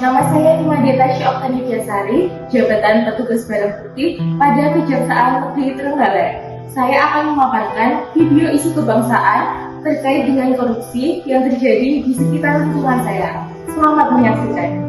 nama saya Imadeta Syoktani Biasari, jabatan petugas barang bukti pada Kejaksaan Negeri Trenggalek. Saya akan memaparkan video isu kebangsaan terkait dengan korupsi yang terjadi di sekitar lingkungan saya. Selamat menyaksikan.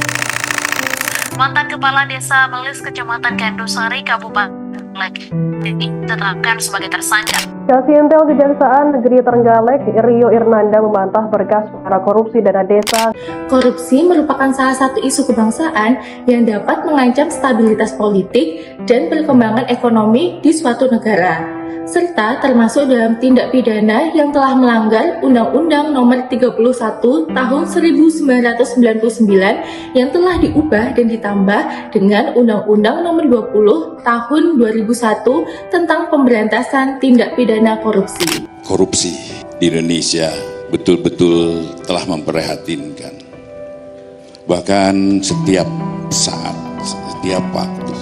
Mantan Kepala Desa Melis Kecamatan Gandusari, Kabupaten Trenggalek ditetapkan sebagai tersangka. Kasih Intel Kejaksaan Negeri Trenggalek, Rio Irnanda membantah berkas perkara korupsi dana desa. Korupsi merupakan salah satu isu kebangsaan yang dapat mengancam stabilitas politik dan perkembangan ekonomi di suatu negara, serta termasuk dalam tindak pidana yang telah melanggar Undang-Undang Nomor 31 Tahun 1999 yang telah diubah dan ditambah dengan Undang-Undang Nomor 20 Tahun 2001 tentang pemberantasan tindak pidana korupsi. Korupsi di Indonesia betul-betul telah memprihatinkan. Bahkan setiap saat, setiap waktu,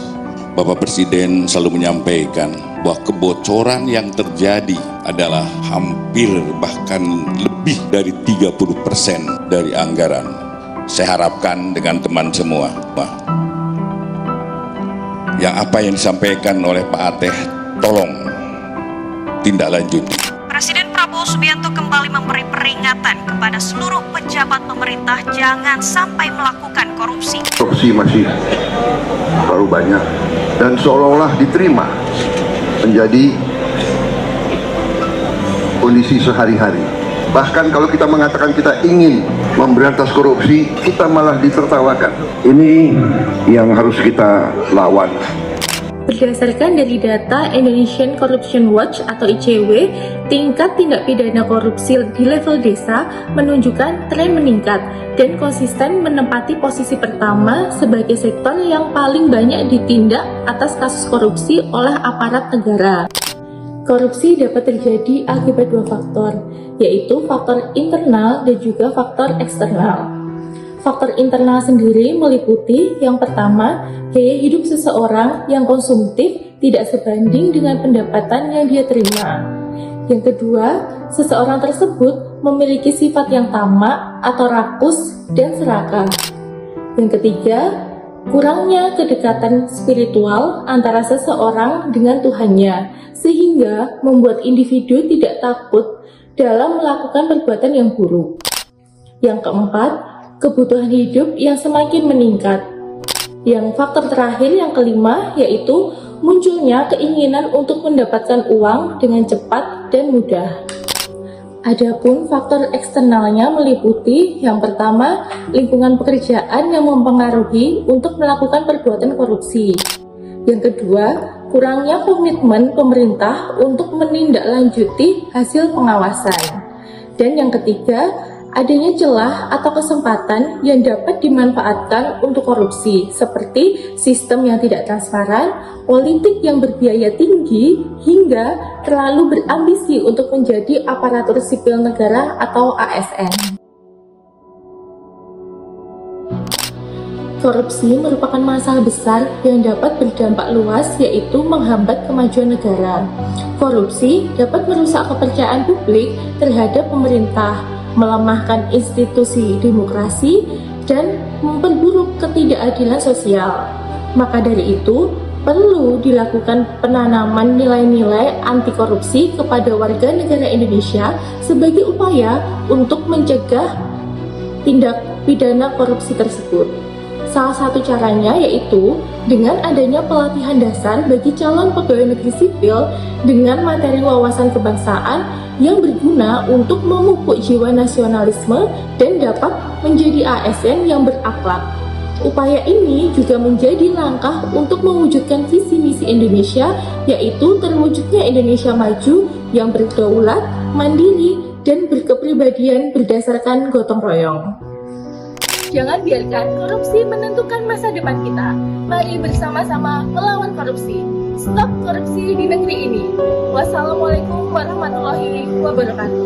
Bapak Presiden selalu menyampaikan bahwa kebocoran yang terjadi adalah hampir bahkan lebih dari 30% dari anggaran. Saya harapkan dengan teman semua, yang apa yang disampaikan oleh Pak Ateh, tolong tindak lanjuti. Presiden Prabowo Subianto kembali memberi peringatan kepada seluruh pejabat pemerintah jangan sampai melakukan korupsi. Korupsi masih terlalu banyak dan seolah-olah diterima menjadi kondisi sehari-hari. Bahkan kalau kita mengatakan kita ingin memberantas korupsi, kita malah ditertawakan. Ini yang harus kita lawan. Berdasarkan dari data Indonesian Corruption Watch atau ICW, tingkat tindak pidana korupsi di level desa menunjukkan tren meningkat dan konsisten menempati posisi pertama sebagai sektor yang paling banyak ditindak atas kasus korupsi oleh aparat negara. Korupsi dapat terjadi akibat dua faktor, yaitu faktor internal dan juga faktor eksternal. Faktor internal sendiri meliputi yang pertama, gaya hidup seseorang yang konsumtif tidak sebanding dengan pendapatan yang dia terima. Yang kedua, seseorang tersebut memiliki sifat yang tamak atau rakus dan serakah. Yang ketiga, kurangnya kedekatan spiritual antara seseorang dengan Tuhannya, sehingga membuat individu tidak takut dalam melakukan perbuatan yang buruk. Yang keempat, kebutuhan hidup yang semakin meningkat. Yang faktor terakhir yang kelima yaitu munculnya keinginan untuk mendapatkan uang dengan cepat dan mudah. Adapun faktor eksternalnya meliputi yang pertama, lingkungan pekerjaan yang mempengaruhi untuk melakukan perbuatan korupsi. Yang kedua, kurangnya komitmen pemerintah untuk menindaklanjuti hasil pengawasan. Dan yang ketiga, adanya celah atau kesempatan yang dapat dimanfaatkan untuk korupsi, seperti sistem yang tidak transparan, politik yang berbiaya tinggi, hingga terlalu berambisi untuk menjadi aparatur sipil negara atau ASN. Korupsi merupakan masalah besar yang dapat berdampak luas, yaitu menghambat kemajuan negara. Korupsi dapat merusak kepercayaan publik terhadap pemerintah, melemahkan institusi demokrasi, dan memperburuk ketidakadilan sosial. Maka dari itu, perlu dilakukan penanaman nilai-nilai anti korupsi kepada warga negara Indonesia sebagai upaya untuk mencegah tindak pidana korupsi tersebut. Salah satu caranya yaitu dengan adanya pelatihan dasar bagi calon pegawai negeri sipil dengan materi wawasan kebangsaan yang berguna untuk memupuk jiwa nasionalisme dan dapat menjadi ASN yang berakhlak. Upaya ini juga menjadi langkah untuk mewujudkan visi misi Indonesia, yaitu terwujudnya Indonesia maju yang berdaulat, mandiri, dan berkepribadian berdasarkan gotong royong. Jangan biarkan korupsi menentukan masa depan kita. Mari bersama-sama melawan korupsi. Stop korupsi di negeri ini. Wassalamualaikum warahmatullahi wabarakatuh.